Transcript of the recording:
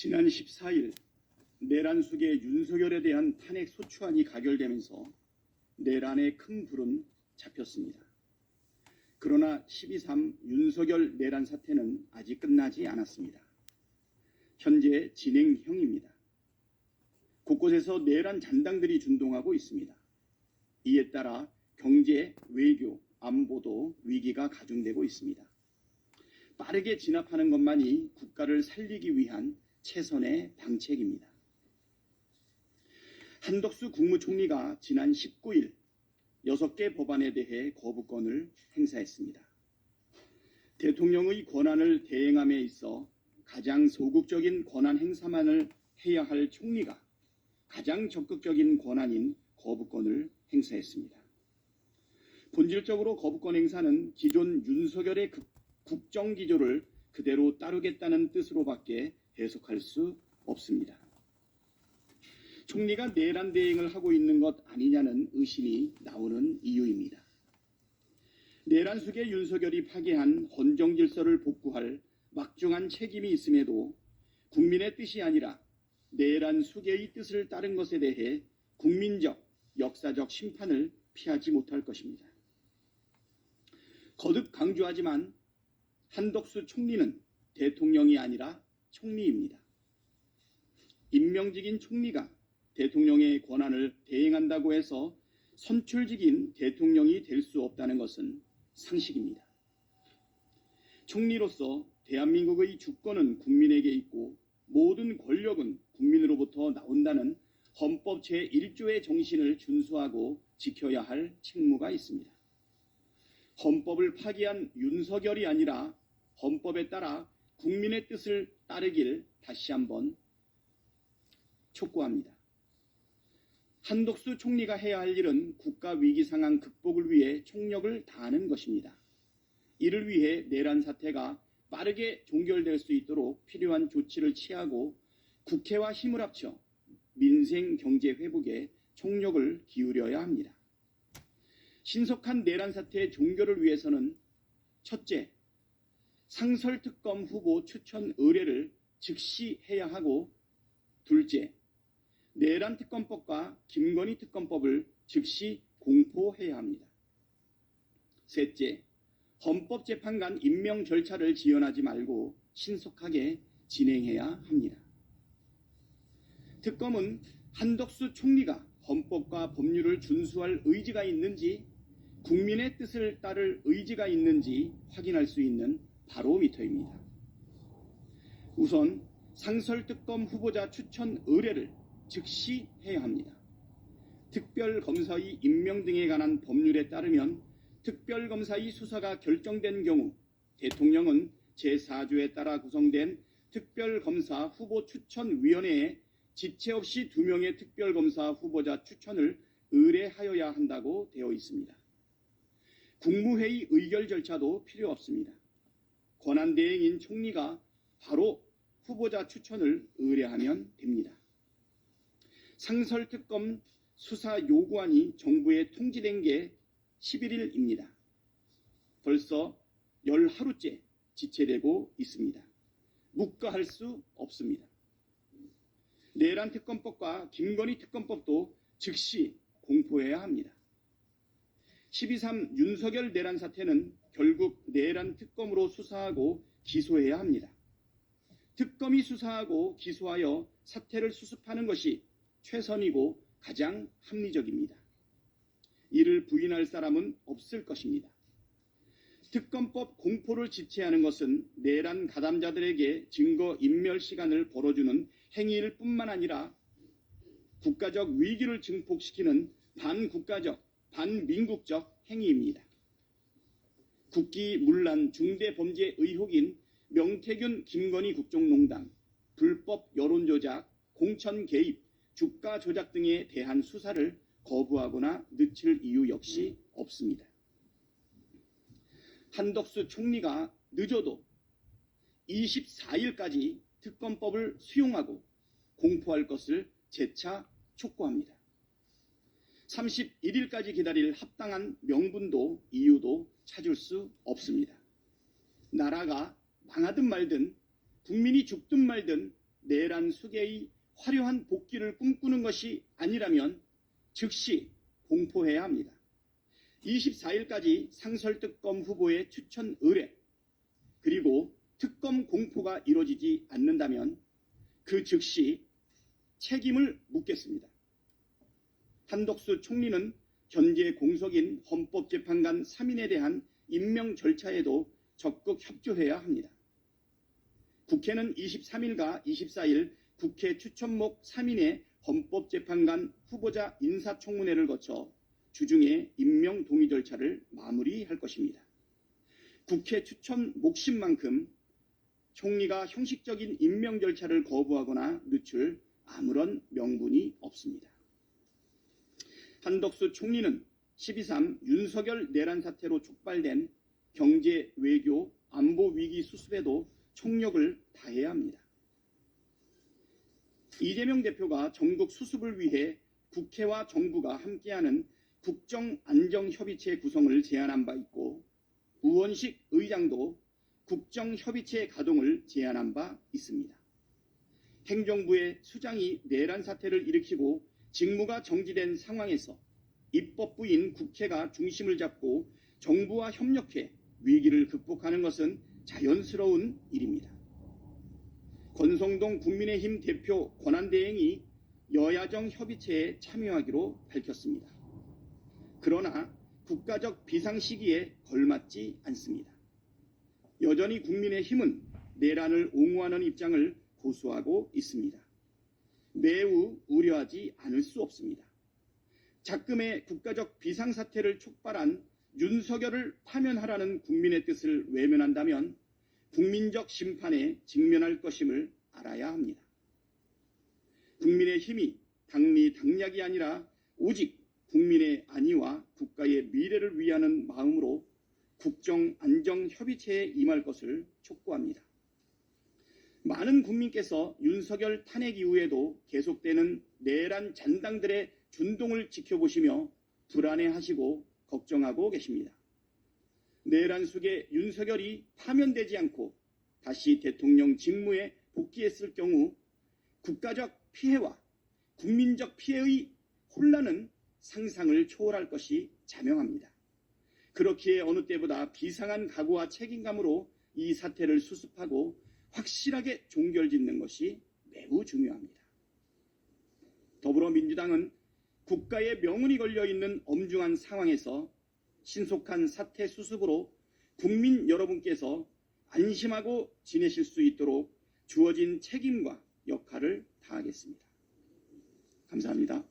지난 14일 내란숙의 윤석열에 대한 탄핵 소추안이 가결되면서 내란의 큰 불은 잡혔습니다. 그러나 12.3 윤석열 내란 사태는 아직 끝나지 않았습니다. 현재 진행형입니다. 곳곳에서 내란 잔당들이 준동하고 있습니다. 이에 따라 경제, 외교, 안보도 위기가 가중되고 있습니다. 빠르게 진압하는 것만이 국가를 살리기 위한 최선의 방책입니다. 한덕수 국무총리가 지난 19일 6개 법안에 대해 거부권을 행사했습니다. 대통령의 권한을 대행함에 있어 가장 소극적인 권한 행사만을 해야 할 총리가 가장 적극적인 권한인 거부권을 행사했습니다. 본질적으로 거부권 행사는 기존 윤석열의 국정기조를 그대로 따르겠다는 뜻으로밖에 해석할 수 없습니다. 총리가 내란 대행을 하고 있는 것 아니냐는 의심이 나오는 이유입니다. 내란 숙의 윤석열이 파기한 헌정 질서를 복구할 막중한 책임이 있음에도 국민의 뜻이 아니라 내란 숙의 뜻을 따른 것에 대해 국민적, 역사적 심판을 피하지 못할 것입니다. 거듭 강조하지만 한덕수 총리는 대통령이 아니라 총리입니다. 임명직인 총리가 대통령의 권한을 대행한다고 해서 선출직인 대통령이 될 수 없다는 것은 상식입니다. 총리로서 대한민국의 주권은 국민에게 있고 모든 권력은 국민으로부터 나온다는 헌법 제1조의 정신을 준수하고 지켜야 할 책무가 있습니다. 헌법을 파기한 윤석열이 아니라 헌법에 따라 국민의 뜻을 따르길 다시 한번 촉구합니다. 한덕수 총리가 해야 할 일은 국가 위기 상황 극복을 위해 총력을 다하는 것입니다. 이를 위해 내란 사태가 빠르게 종결될 수 있도록 필요한 조치를 취하고 국회와 힘을 합쳐 민생 경제 회복에 총력을 기울여야 합니다. 신속한 내란 사태의 종결을 위해서는 첫째, 상설특검 후보 추천 의뢰를 즉시 해야 하고, 둘째, 내란 특검법과 김건희 특검법을 즉시 공포해야 합니다. 셋째, 헌법재판관 임명 절차를 지연하지 말고 신속하게 진행해야 합니다. 특검은 한덕수 총리가 헌법과 법률을 준수할 의지가 있는지, 국민의 뜻을 따를 의지가 있는지 확인할 수 있는 바로미터입니다. 우선 상설특검 후보자 추천 의뢰를 즉시 해야 합니다. 특별검사의 임명 등에 관한 법률에 따르면 특별검사의 수사가 결정된 경우 대통령은 제4조에 따라 구성된 특별검사 후보 추천위원회에 지체 없이 2명의 특별검사 후보자 추천을 의뢰하여야 한다고 되어 있습니다. 국무회의 의결 절차도 필요 없습니다. 권한대행인 총리가 바로 후보자 추천을 의뢰하면 됩니다. 상설특검 수사 요구안이 정부에 통지된 게 11일입니다. 벌써 10하루째 지체되고 있습니다. 묵과할 수 없습니다. 내란 특검법과 김건희 특검법도 즉시 공포해야 합니다. 12.3 윤석열 내란 사태는 결국 내란 특검으로 수사하고 기소해야 합니다. 특검이 수사하고 기소하여 사태를 수습하는 것이 최선이고 가장 합리적입니다. 이를 부인할 사람은 없을 것입니다. 특검법 공포를 지체하는 것은 내란 가담자들에게 증거 인멸 시간을 벌어주는 행위일 뿐만 아니라 국가적 위기를 증폭시키는 반국가적, 반민국적 행위입니다. 국기문란 중대범죄 의혹인 명태균 김건희 국정농단, 불법 여론조작, 공천 개입, 주가 조작 등에 대한 수사를 거부하거나 늦출 이유 역시 없습니다. 한덕수 총리가 늦어도 24일까지 특검법을 수용하고 공포할 것을 재차 촉구합니다. 31일까지 기다릴 합당한 명분도 이유도 찾을 수 없습니다. 나라가 망하든 말든 국민이 죽든 말든 내란 수계의 화려한 복귀를 꿈꾸는 것이 아니라면 즉시 공포해야 합니다. 24일까지 상설특검 후보의 추천 의뢰 그리고 특검 공포가 이루어지지 않는다면 그 즉시 책임을 묻겠습니다. 한덕수 총리는 현재 공석인 헌법재판관 3인에 대한 임명 절차에도 적극 협조해야 합니다. 국회는 23일과 24일 국회 추천목 3인의 헌법재판관 후보자 인사청문회를 거쳐 주중에 임명 동의 절차를 마무리할 것입니다. 국회 추천 몫인 만큼 총리가 형식적인 임명 절차를 거부하거나 늦출 아무런 명분이 없습니다. 한덕수 총리는 12.3 윤석열 내란 사태로 촉발된 경제, 외교, 안보 위기 수습에도 총력을 다해야 합니다. 이재명 대표가 전국 수습을 위해 국회와 정부가 함께하는 국정안정협의체 구성을 제안한 바 있고 우원식 의장도 국정협의체 가동을 제안한 바 있습니다. 행정부의 수장이 내란 사태를 일으키고 직무가 정지된 상황에서 입법부인 국회가 중심을 잡고 정부와 협력해 위기를 극복하는 것은 자연스러운 일입니다. 권성동 국민의힘 대표 권한대행이 여야정 협의체에 참여하기로 밝혔습니다. 그러나 국가적 비상시기에 걸맞지 않습니다. 여전히 국민의힘은 내란을 옹호하는 입장을 고수하고 있습니다. 매우 우려하지 않을 수 없습니다. 작금의 국가적 비상사태를 촉발한 윤석열을 파면하라는 국민의 뜻을 외면한다면 국민적 심판에 직면할 것임을 알아야 합니다. 국민의힘이 당리당략이 아니라 오직 국민의 안위와 국가의 미래를 위하는 마음으로 국정안정협의체에 임할 것을 촉구합니다. 많은 국민께서 윤석열 탄핵 이후에도 계속되는 내란 잔당들의 준동을 지켜보시며 불안해하시고 걱정하고 계십니다. 내란 속에 윤석열이 파면되지 않고 다시 대통령 직무에 복귀했을 경우 국가적 피해와 국민적 피해의 혼란은 상상을 초월할 것이 자명합니다. 그렇기에 어느 때보다 비상한 각오와 책임감으로 이 사태를 수습하고 확실하게 종결짓는 것이 매우 중요합니다. 더불어민주당은 국가의 명운이 걸려있는 엄중한 상황에서 신속한 사태 수습으로 국민 여러분께서 안심하고 지내실 수 있도록 주어진 책임과 역할을 다하겠습니다. 감사합니다.